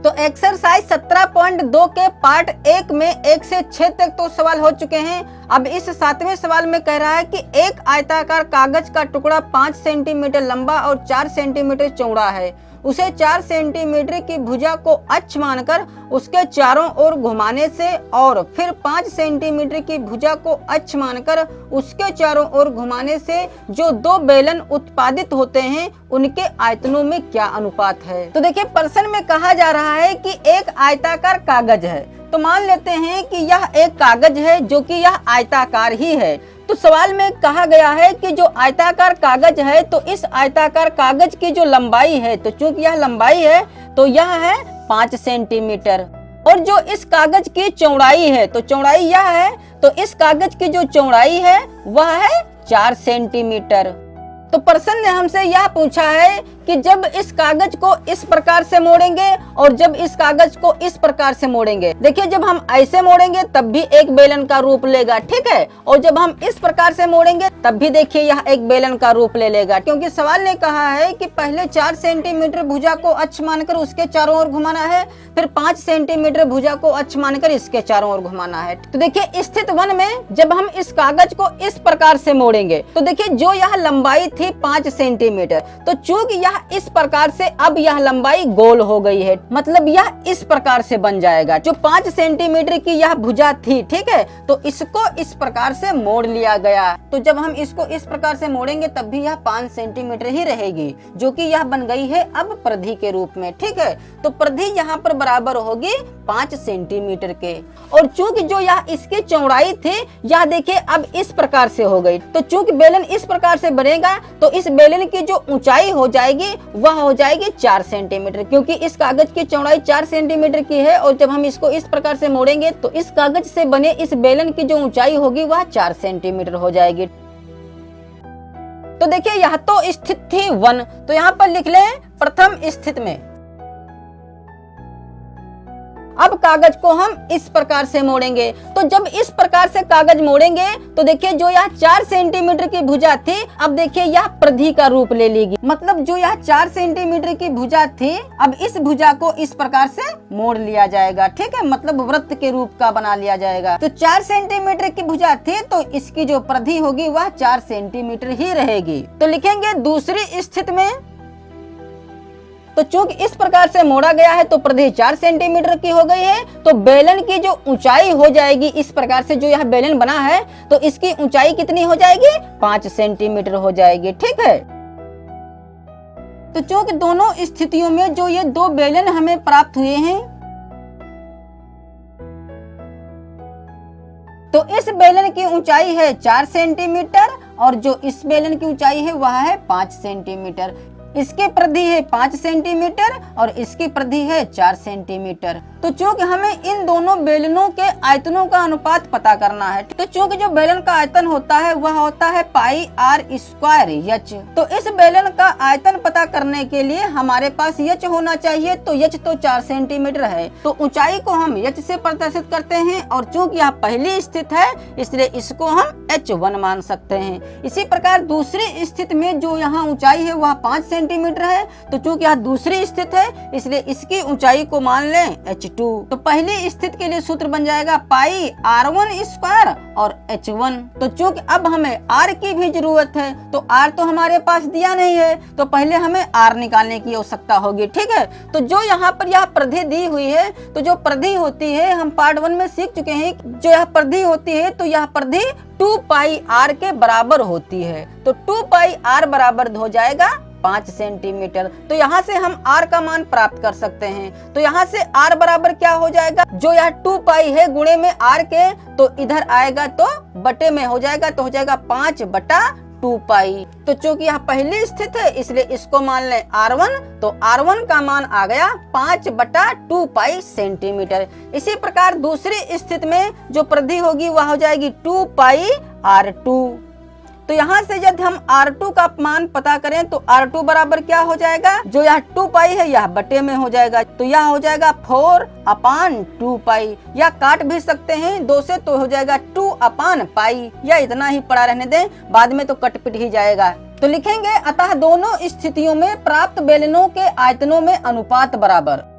तो एक्सरसाइज 17.2 के पार्ट 1 में 1 से 6 तक तो सवाल हो चुके हैं। अब इस 7वें सवाल में कह रहा है कि एक आयताकार कागज का टुकड़ा 5 सेंटीमीटर लंबा और 4 सेंटीमीटर चौड़ा है। उसे 4 सेंटीमीटर की भुजा को अक्ष मानकर उसके चारों ओर घुमाने से और फिर 5 सेंटीमीटर की भुजा को अक्ष मानकर उसके चारों ओर घुमाने से जो 2 बेलन उत्पादित होते हैं उनके आयतनों में क्या अनुपात है। तो देखिए प्रश्न में कहा जा रहा है कि एक आयताकार कागज है, तो मान लेते हैं कि यह एक कागज है जो कि यह आयताकार ही है। तो सवाल में कहा गया है कि जो आयताकार कागज है तो इस आयताकार कागज की जो लंबाई है, तो चूंकि यह लंबाई है तो यह है 5 सेंटीमीटर, और जो इस कागज की चौड़ाई है तो चौड़ाई यह है, तो इस कागज की जो चौड़ाई है वह है 4 सेंटीमीटर। तो प्रश्न ने हमसे यह पूछा है कि जब इस कागज को इस प्रकार से मोड़ेंगे और जब इस कागज को इस प्रकार से मोड़ेंगे, देखिए जब हम ऐसे मोड़ेंगे तब भी एक बेलन का रूप लेगा, ठीक है, और जब हम इस प्रकार से मोड़ेंगे तब भी देखिए यह एक बेलन का रूप ले लेगा, क्योंकि सवाल ने कहा है कि पहले 4 सेंटीमीटर भुजा को अक्ष मानकर उसके चारों ओर घुमाना है, फिर 5 सेंटीमीटर भुजा को अक्ष मानकर इसके चारों ओर घुमाना है। तो देखिए स्थिति 1 में जब हम इस कागज को इस प्रकार से मोड़ेंगे तो देखिए जो यह लंबाई थी 5 सेंटीमीटर, तो चूंकि यह इस प्रकार से अब यह लंबाई गोल हो गई है, मतलब यह इस प्रकार से बन जाएगा। जो 5 सेंटीमीटर की यह भुजा थी, ठीक है, तो इसको इस प्रकार से मोड़ लिया गया। तो जब हम इसको इस प्रकार से मोड़ेंगे तब भी यह 5 सेंटीमीटर ही रहेगी, जो कि यह बन गई है अब परिधि के रूप में, ठीक है। तो परिधि यहाँ पर बराबर होगी 5 सेंटीमीटर के, और चूंकि जो यह इसकी चौड़ाई थी यह देखिए अब इस प्रकार से हो गई। तो चूंकि बेलन इस प्रकार से बनेगा तो इस बेलन की जो ऊंचाई हो जाएगी वह हो जाएगी 4 सेंटीमीटर, क्योंकि इस कागज की चौड़ाई 4 सेंटीमीटर की है, और जब हम इसको इस प्रकार से मोड़ेंगे तो इस कागज से बने इस बेलन की जो ऊंचाई होगी वह 4 सेंटीमीटर हो जाएगी। तो देखिए यह तो स्थिति थी 1, तो यहाँ पर लिख लें प्रथम स्थिति में। अब कागज को हम इस प्रकार से मोड़ेंगे, तो जब इस प्रकार से कागज मोड़ेंगे तो देखिए जो यह 4 सेंटीमीटर की भुजा थी अब देखिए यह परिधि का रूप ले लेगी, मतलब जो यह 4 सेंटीमीटर की भुजा थी अब इस भुजा को इस प्रकार से मोड़ लिया जाएगा, ठीक है, मतलब वृत्त के रूप का बना लिया जाएगा। तो 4 सेंटीमीटर की भुजा थी तो इसकी जो परिधि होगी वह 4 सेंटीमीटर ही रहेगी। तो लिखेंगे दूसरी स्थिति में, तो चूंकि इस प्रकार से मोड़ा गया है तो परिधि 4 सेंटीमीटर की हो गई है, तो बेलन की जो ऊंचाई हो जाएगी इस प्रकार से जो यह बेलन बना है तो इसकी ऊंचाई कितनी हो जाएगी 5 सेंटीमीटर हो जाएगी, ठीक है। तो चूंकि दोनों स्थितियों में जो ये 2 बेलन हमें प्राप्त हुए हैं, तो इस बेलन की ऊंचाई है 4 सेंटीमीटर और जो इस बेलन की ऊंचाई है वह है 5 सेंटीमीटर। इसकी परिधि है 5 सेंटीमीटर और इसकी परिधि है 4 सेंटीमीटर। तो चूंकि हमें इन दोनों बेलनों के आयतनों का अनुपात पता करना है, तो चूंकि जो बेलन का आयतन होता है वह होता है पाई आर स्क्वायर एच। तो इस बेलन का आयतन पता करने के लिए हमारे पास एच होना चाहिए, तो एच तो 4 सेंटीमीटर है, तो ऊंचाई को हम एच से प्रदर्शित करते हैं, और चूंकि यह पहली स्थिति है इसलिए इसको हम h1 मान सकते हैं। इसी प्रकार दूसरी स्थिति में जो यहाँ ऊंचाई है वह 5 सेंटीमीटर है, तो चूंकि यह दूसरी स्थिति है इसलिए इसकी ऊंचाई को मान लें h2। तो पहली स्थिति के लिए सूत्र बन जाएगा पाई r1 स्क्वायर और h1। तो चूंकि अब हमें r की भी जरूरत है, तो r तो हमारे पास दिया नहीं है, तो पहले हमें r निकालने की आवश्यकता होगी, ठीक है। तो जो यहाँ पर यह परिधि दी हुई है, तो जो परिधि होती है हम पार्ट 1 में सीख चुके हैं, जो यह परिधि होती है तो यह परिधि 2 पाई r के बराबर होती है। तो 2 पाई r बराबर हो जाएगा 5 सेंटीमीटर। तो यहाँ से हम r का मान प्राप्त कर सकते हैं। तो यहाँ से r बराबर क्या हो जाएगा, जो यह 2 पाई है गुणे में r के, तो इधर आएगा तो बटे में हो जाएगा, तो हो जाएगा 5/2 पाई। तो चूंकि यह पहली स्थिति है इसलिए इसको मान लें r1, तो r1 का मान आ गया 5/2 पाई सेंटीमीटर। इसी प्रकार दूसरी स्थिति में जो परिधि होगी वह हो जाएगी 2 पाई r2। तो यहाँ से यदि हम R2 का मान पता करें तो R2 बराबर क्या हो जाएगा, जो यह 2 पाई है यह बटे में हो जाएगा, तो यह हो जाएगा 4/2 पाई, या काट भी सकते हैं 2 से, तो हो जाएगा 2/पाई, या इतना ही पड़ा रहने दें, बाद में तो कट पिट ही जाएगा। तो लिखेंगे अतः दोनों स्थितियों में प्राप्त बेलनों के आयतनों में अनुपात बराबर।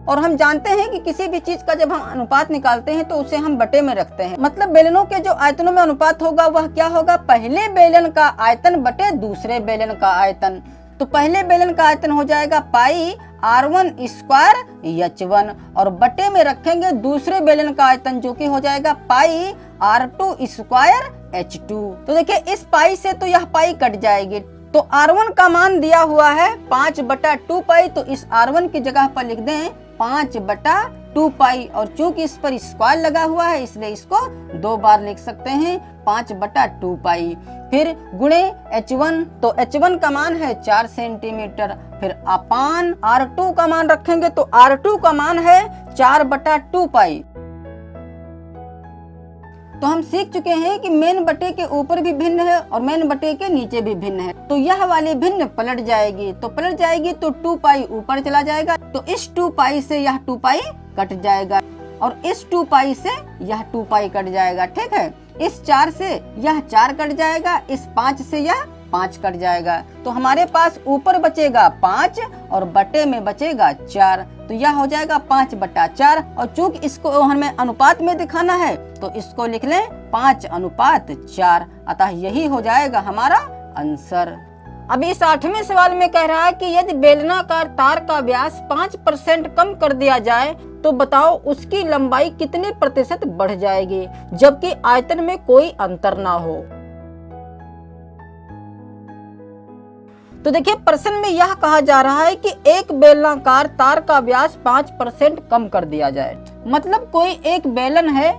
और हम जानते हैं कि किसी भी चीज का जब हम अनुपात निकालते हैं तो उसे हम बटे में रखते हैं। मतलब बेलनों के जो आयतनों में अनुपात होगा वह क्या होगा, पहले बेलन का आयतन बटे दूसरे बेलन का आयतन। तो पहले बेलन का आयतन हो जाएगा पाई R1 स्क्वायर H1 और बटे में रखेंगे दूसरे बेलन का आयतन जो कि हो जाएगा पाई R2 स्क्वायर H2। तो देखिए इस पाई से तो यह पाई कट जाएगी, तो R1 का मान दिया हुआ है 5/2 पाई, तो इस R1 की जगह पर लिख दें 5/2 पाई और चूंकि इस पर स्क्वायर लगा हुआ है इसलिए इसको 2 बार लिख सकते हैं 5/2 पाई। फिर गुणे H1, तो H1 का मान है 4 सेंटीमीटर, फिर अपान R2 का मान रखेंगे तो R2 का मान है 4/2 पाई। तो हम सीख चुके हैं कि मेन बटे के ऊपर भी भिन्न है और मेन बटे के नीचे भी भिन्न है, तो यह वाली भिन्न पलट जाएगी, तो पलट जाएगी तो 2 पाई ऊपर चला जाएगा, तो इस 2 पाई से यह 2 पाई कट जाएगा और इस 2 पाई से यह 2 पाई कट जाएगा। ठीक है, इस 4 से यह 4 कट जाएगा, इस 5 से यह 5 कट जाएगा, तो हमारे पास ऊपर बचेगा 5 और बटे में बचेगा 4, तो यह हो जाएगा 5/4 और चूंकि इसको हमें अनुपात में दिखाना है तो इसको लिख लें 5/4, अतः यही हो जाएगा हमारा आंसर। अब इस 8वें सवाल में कह रहा है कि यदि बेलनाकार तार का व्यास 5% कम कर दिया जाए तो बताओ उसकी लंबाई कितने प्रतिशत बढ़ जाएगी जबकि आयतन में कोई अंतर ना हो। तो देखिए प्रश्न में यह कहा जा रहा है कि एक बेलनाकार तार का व्यास 5% कम कर दिया जाए। मतलब कोई एक बेलन है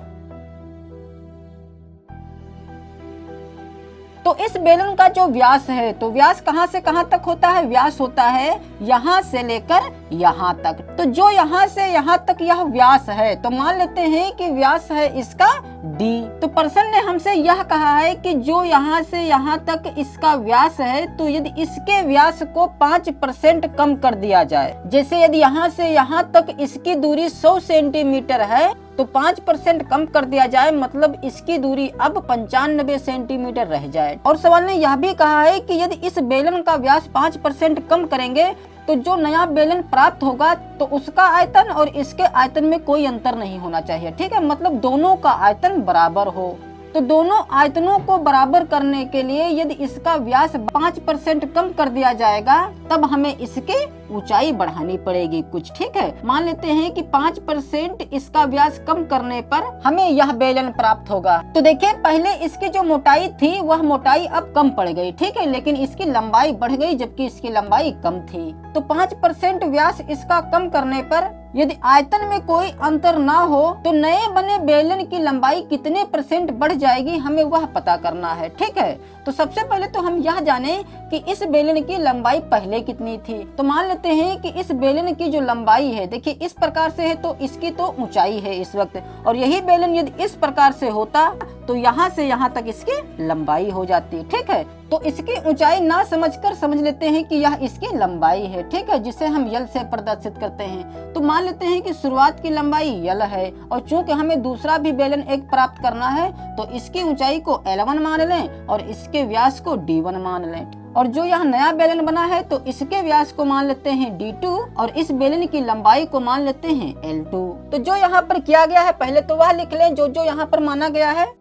तो इस बेलन का जो व्यास है, तो व्यास कहां से कहां तक होता है, व्यास होता है यहां से लेकर यहां तक, तो जो यहां से यहां तक यह व्यास है तो मान लेते हैं कि व्यास है इसका D। तो प्रश्न ने हमसे यह कहा है कि जो यहां से यहां तक इसका व्यास है तो यदि इसके व्यास को 5% कम कर दिया जाए, जैसे यदि यहां से यहां तक इसकी दूरी 100 सेंटीमीटर है तो 5% कम कर दिया जाए, मतलब इसकी दूरी अब 95 सेंटीमीटर रह जाए। और सवाल ने यह भी कहा है कि यदि इस बेलन का व्यास 5% कम करेंगे तो जो नया बेलन प्राप्त होगा तो उसका आयतन और इसके आयतन में कोई अंतर नहीं होना चाहिए। ठीक है, मतलब दोनों का आयतन बराबर हो। तो दोनों आयतनों को बराबर करने के लिए यदि इसका व्यास 5% कम कर दिया जाएगा तब हमें इसकी ऊंचाई बढ़ानी पड़ेगी कुछ। ठीक है, मान लेते हैं कि 5% इसका व्यास कम करने पर हमें यह बेलन प्राप्त होगा। तो देखिए पहले इसकी जो मोटाई थी वह मोटाई अब कम पड़ गई, ठीक है, लेकिन इसकी लंबाई बढ़ गई जबकि इसकी लंबाई कम थी। तो 5% व्यास इसका कम करने पर यदि आयतन में कोई अंतर ना हो तो नए बने बेलन की लंबाई कितने % बढ़ जाएगी हमें वह पता करना है। ठीक है, तो सबसे पहले तो हम यह जाने कि इस बेलन की लंबाई पहले कितनी थी। तो मान लेते हैं कि इस बेलन की जो लंबाई है, देखिए इस प्रकार से है तो इसकी तो ऊंचाई है इस वक्त, और यही बेलन यदि इस प्रकार से होता तो यहाँ से यहाँ तक इसकी लंबाई हो जाती। ठीक है, तो इसकी ऊंचाई ना समझकर समझ लेते हैं कि यह इसकी लंबाई है। ठीक है, जिसे हम यल से प्रदर्शित करते हैं। तो मान लेते हैं कि शुरुआत की लंबाई यल है और चूंकि हमें दूसरा भी बेलन एक प्राप्त करना है तो इसकी ऊंचाई को L1 मान लें और इसके व्यास को D1 मान लें, और जो यह नया बेलन बना है तो इसके व्यास को मान लेते हैं D2 और इस बेलन की लंबाई को मान लेते हैं L2। तो जो यहाँ पर किया गया है पहले तो वह लिख लें जो जो यहाँ पर माना गया है।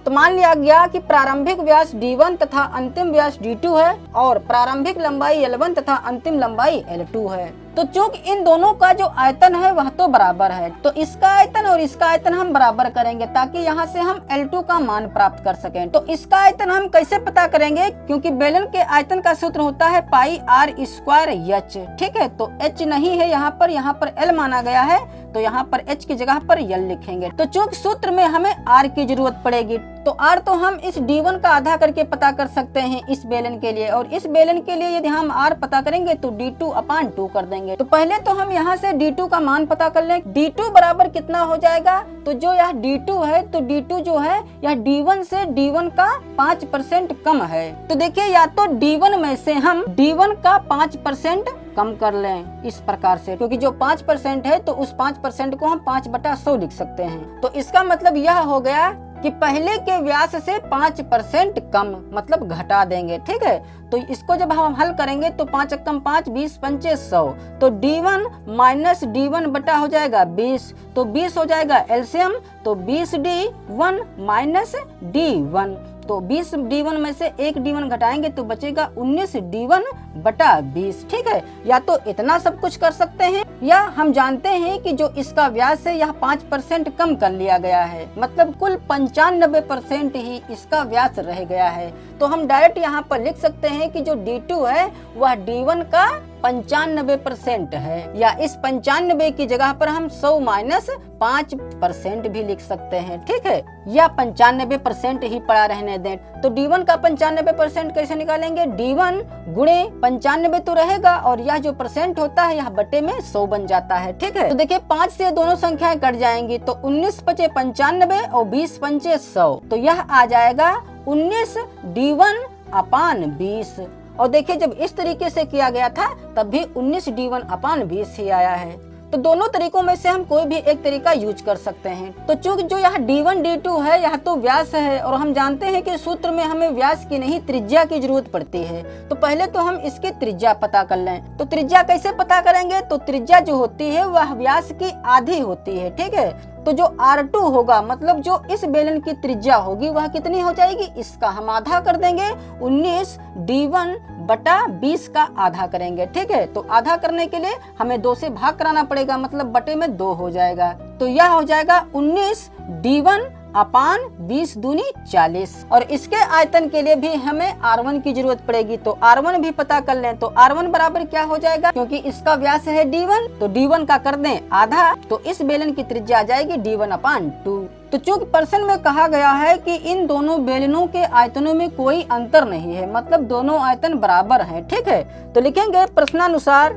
तो मान लिया गया कि प्रारंभिक व्यास D1 तथा अंतिम व्यास D2 है और प्रारंभिक लंबाई L1 तथा अंतिम लंबाई L2 है। तो चूंकि इन दोनों का जो आयतन है वह तो बराबर है तो इसका आयतन और इसका आयतन हम बराबर करेंगे ताकि यहाँ से हम L2 का मान प्राप्त कर सकें। तो इसका आयतन हम कैसे पता करेंगे, क्योंकि बेलन के आयतन का सूत्र होता है पाई R स्क्वायर H। ठीक है, तो H नहीं है यहाँ पर L माना गया है तो यहाँ पर H की जगह पर L लिखेंगे। तो चूंकि सूत्र में हमें R की जरूरत पड़ेगी तो R तो हम इस D1 का आधा करके पता कर सकते हैं इस बेलन के लिए, और इस बेलन के लिए यदि हम R पता करेंगे तो D2/2 कर देंगे। तो पहले तो हम यहाँ से D2 का मान पता कर लें। D2 बराबर कितना हो जाएगा, तो जो यह D2 है तो D2 जो है यह D1 से D1 का 5% कम है। तो देखिए या तो D1 में से हम D1 का 5% कम कर लें इस प्रकार से, क्योंकि जो 5% है तो उस 5% को हम 5/100 लिख सकते हैं। तो इसका मतलब यह हो गया कि पहले के व्यास से 5% कम, मतलब घटा देंगे। ठीक है, तो इसको जब हम हल करेंगे तो 5 एकम 5, 20 पंचे 100, तो D1 माइनस D1 बटा हो जाएगा 20, तो 20 हो जाएगा एलसीएम, तो 20D1 माइनस D1, तो 20D1 में से 1 D1 घटाएंगे तो बचेगा 19D1 बटा 20। ठीक है, या तो इतना सब कुछ कर सकते हैं, या हम जानते हैं कि जो इसका व्यास है यह 5% कम कर लिया गया है, मतलब कुल 95% ही इसका व्यास रह गया है। तो हम डायरेक्ट यहाँ पर लिख सकते हैं कि जो D2 है वह D1 का 95% है, या इस 95 की जगह पर हम 100 माइनस 5% भी लिख सकते हैं। ठीक है, या 95% ही पड़ा रहने दें। तो D1 का 95% कैसे निकालेंगे? D1 गुणे 95 तो रहेगा, और यह जो परसेंट होता है यह बटे में 100 बन जाता है। ठीक है, तो देखिए 5 से दोनों संख्याएं कट जाएंगी, तो 19 पचे 95 और 20 पंचे 100, तो यह आ जाएगा 19D1 अपान 20। और देखिए जब इस तरीके से किया गया था तब भी 19D1 अपान 20 ही आया है। तो दोनों तरीकों में से हम कोई भी एक तरीका यूज कर सकते हैं। तो चूंकि जो यहाँ D1 D2 है यह तो व्यास है, और हम जानते हैं कि सूत्र में हमें व्यास की नहीं त्रिज्या की जरूरत पड़ती है। तो पहले तो हम इसकी त्रिज्या पता कर लें। तो त्रिज्या कैसे पता करेंगे? तो त्रिज्या जो होती है वह व्यास की आधी होती है। ठीक है, तो जो R2 होगा, मतलब जो इस बेलन की त्रिज्या होगी वह कितनी हो जाएगी? इसका हम आधा कर देंगे, 19D1 बटा 20 का आधा करेंगे। ठीक है, तो आधा करने के लिए हमें 2 से भाग कराना पड़ेगा, मतलब बटे में 2 हो जाएगा। तो यह हो जाएगा 19D1 अपान 20 दूनी 40। और इसके आयतन के लिए भी हमें R1 की जरूरत पड़ेगी, तो R1 भी पता कर लें। तो R1 बराबर क्या हो जाएगा? क्योंकि इसका व्यास है D1, तो D1 का कर दें आधा, तो इस बेलन की त्रिज्या आ जाएगी D1 अपान 2। तो चूंकि प्रश्न में कहा गया है कि इन दोनों बेलनों के आयतनों में कोई अंतर नहीं है, मतलब दोनों आयतन बराबर हैं। ठीक है, तो लिखेंगे प्रश्नानुसार।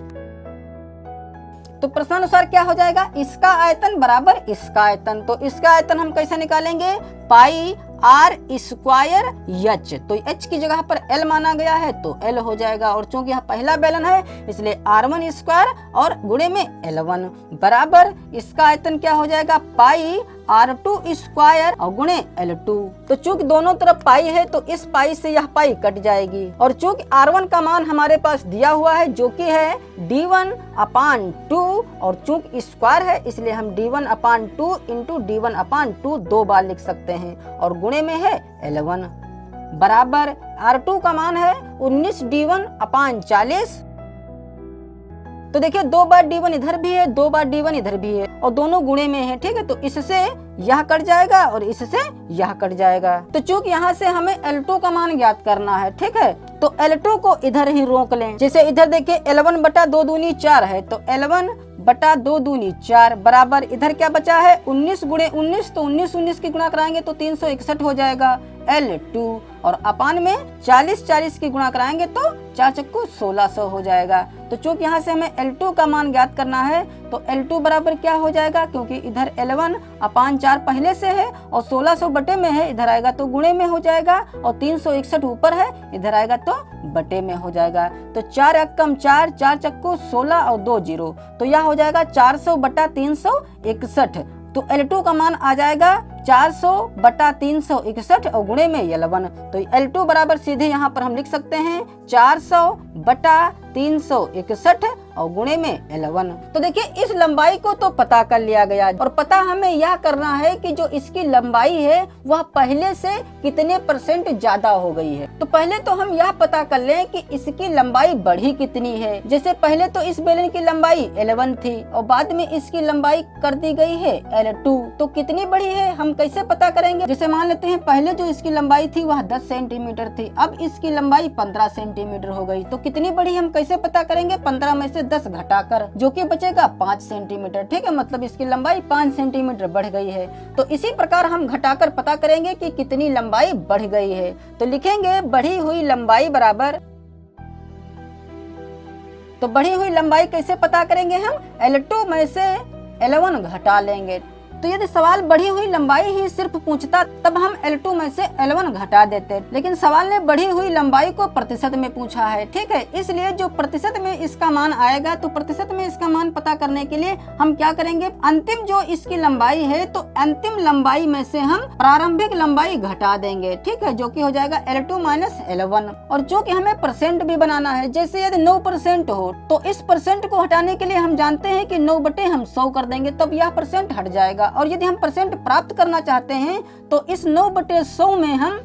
तो प्रश्नानुसार क्या हो जाएगा? इसका आयतन बराबर इसका आयतन। तो इसका आयतन हम कैसे निकालेंगे? पाई R स्क्वायर H, तो H की जगह पर L माना गया है तो L हो जाएगा, और चूंकि यह पहला बेलन है इसलिए R1 स्क्वायर और गुणे में L1 बराबर इसका आयतन क्या हो जाएगा? पाई R2 स्क्वायर और गुणे L2। तो चूंकि दोनों तरफ पाई है तो इस पाई से यह पाई कट जाएगी, और चूंकि R1 का मान हमारे पास दिया हुआ है जो कि है D1 अपान 2, और चूंकि स्क्वायर है इसलिए हम D1 अपान 2 इंटू D1 अपान 2 2 बार लिख सकते हैं, और गुणे में है L1 बराबर R2 का मान है 19D1 अपान 40। तो देखिए 2 बार D1 इधर भी है, 2 बार D1 इधर भी है, और दोनों गुणे में है। ठीक है, तो इससे यह कट जाएगा और इससे यह कट जाएगा। तो चूंकि यहाँ से हमें L2 का मान ज्ञात करना है, ठीक है, तो L2 को इधर ही रोक लें। जैसे इधर देखिए L1 बटा 2 दूनी 4 है, तो L1 बटा 2 दूनी 4 बराबर इधर क्या बचा है? 19 गुणे 19, तो 19 की गुणा कराएंगे तो 361 हो जाएगा L2, और अपान में 40 की गुणा कराएंगे तो 4 चक्कू 1600 हो जाएगा। तो चूंकि यहाँ से हमें L2 का मान ज्ञात करना है तो L2 बराबर क्या हो जाएगा? क्योंकि इधर L1 अपान 4 पहले से है और 1600 बटे में है, इधर आएगा तो गुणे में हो जाएगा, और 361 ऊपर है, इधर आएगा तो बटे में हो जाएगा। तो 4 एकम 4, 4 चक्कू 16 और 2 जीरो, तो यह हो जाएगा 400 बटा 361। तो L2 का मान आ जाएगा 400 बटा 361 और गुणे में L1। तो L2 बराबर सीधे यहाँ पर हम लिख सकते हैं 400 बटा 361 और गुणे में L1। तो देखिए इस लंबाई को तो पता कर लिया गया, और पता हमें यह करना है कि जो इसकी लंबाई है वह पहले से कितने % ज्यादा हो गई है। तो पहले तो हम यह पता कर लें कि इसकी लंबाई बढ़ी कितनी है। जैसे पहले तो इस बेलन की लंबाई L1 थी और बाद में इसकी लंबाई कर दी गई है L2, तो कितनी बढ़ी है हम कैसे पता करेंगे? जैसे मान लेते हैं पहले जो इसकी लंबाई थी वह 10 सेंटीमीटर थी, अब इसकी लंबाई 15 सेंटीमीटर हो गई, तो कितनी बढ़ी हम कैसे पता करेंगे? 15 में से 10 घटाकर, जो कि बचेगा 5 सेंटीमीटर। ठीक है, मतलब इसकी लंबाई 5 सेंटीमीटर बढ़ गई है। तो इसी प्रकार हम घटाकर पता करेंगे कि कितनी लंबाई बढ़ गई है। तो लिखेंगे बढ़ी हुई लंबाई बराबर, तो बढ़ी हुई लंबाई कैसे पता करेंगे? हम L2 में से L1 घटा लेंगे। तो यदि सवाल बढ़ी हुई लंबाई ही सिर्फ पूछता तब हम L2 में से L1 घटा देते, लेकिन सवाल ने बढ़ी हुई लंबाई को प्रतिशत में पूछा है। ठीक है, इसलिए जो प्रतिशत में इसका मान आएगा, तो प्रतिशत में इसका मान पता करने के लिए हम क्या करेंगे, अंतिम जो इसकी लंबाई है तो अंतिम लंबाई में से हम प्रारंभिक लंबाई घटा देंगे। ठीक है, जो कि हो जाएगा L2 माइनस L1। और चूंकि हमें परसेंट भी बनाना है, जैसे यदि 9% हो तो इस परसेंट को हटाने के लिए हम जानते हैं कि 9 बटे हम 100 कर देंगे, तब यह परसेंट हट जाएगा। और यदि हम परसेंट प्राप्त करना चाहते हैं तो इस 9 बटे 100 में हम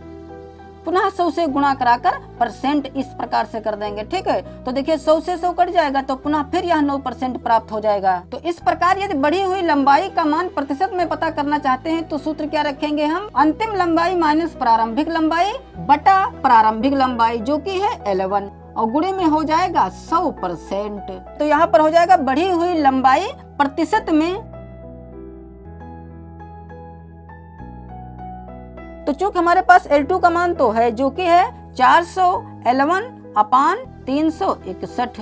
पुनः 100 से गुणा कराकर परसेंट इस प्रकार से कर देंगे। ठीक है, तो देखिए 100 से 100 कट जाएगा तो पुनः फिर यह 9% प्राप्त हो जाएगा। तो इस प्रकार यदि बढ़ी हुई लंबाई का मान प्रतिशत में पता करना चाहते हैं तो सूत्र क्या रखेंगे हम, अंतिम लंबाई माइनस प्रारंभिक लंबाई बटा प्रारंभिक लंबाई जो कि है L1 और गुणे में हो जाएगा 100%। तो यहाँ पर हो जाएगा बढ़ी हुई लंबाई प्रतिशत में। तो चूंकि हमारे पास L2 का मान तो है जो कि है 400 L1 अपान 361,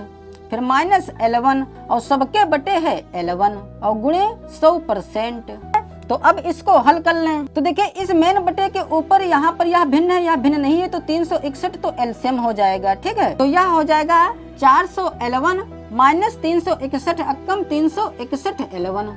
फिर माइनस L1 और सबके बटे है L1 और गुणे 100%। तो अब इसको हल कर लें तो देखिए इस मेन बटे के ऊपर यहाँ पर यह भिन्न है, यह भिन्न नहीं है, तो 361 तो एलसीएम हो जाएगा। ठीक है, तो यह हो जाएगा 400 L1 माइनस 361 अक्कम 361 L1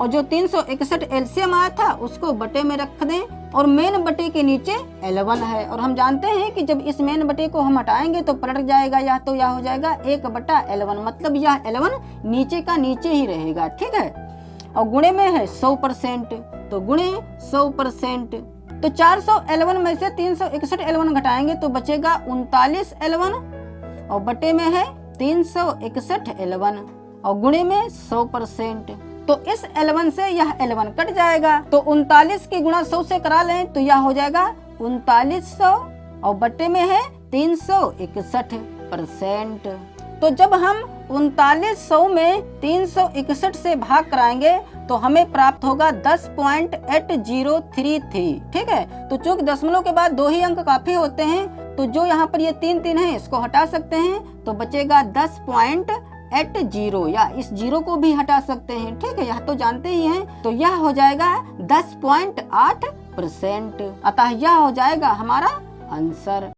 और जो 361 एलसीएम आया था उसको बटे में रख दें और मेन बटे के नीचे L1 है। और हम जानते हैं कि जब इस मेन बटे को हम हटाएंगे तो पलट जाएगा यह, तो यह हो जाएगा 1 बटा L1, मतलब यह L1 नीचे का नीचे ही रहेगा। ठीक है, और गुणे में है 100%, तो गुणे 100%। तो 400 L1 में से 361 L1 घटाएंगे तो बचेगा 39 L1 और बटे में है 361 L1 और गुणे में 100%। तो इस L1 से यह L1 कट जाएगा, तो 39 की गुणा 100 से करा लें तो यह हो जाएगा 3900 और बटे में है 361%। तो जब हम 3900 में 361 से भाग कराएंगे तो हमें प्राप्त होगा 10.8033। ठीक है, तो चूंकि दशमलव के बाद 2 ही अंक काफी होते हैं तो जो यहाँ पर ये 3 है इसको हटा सकते हैं तो बचेगा 10.80 या इस 0 को भी हटा सकते हैं। ठीक है, यह तो जानते ही हैं, तो यह हो जाएगा 10.8%। अतः यह हो जाएगा हमारा आंसर।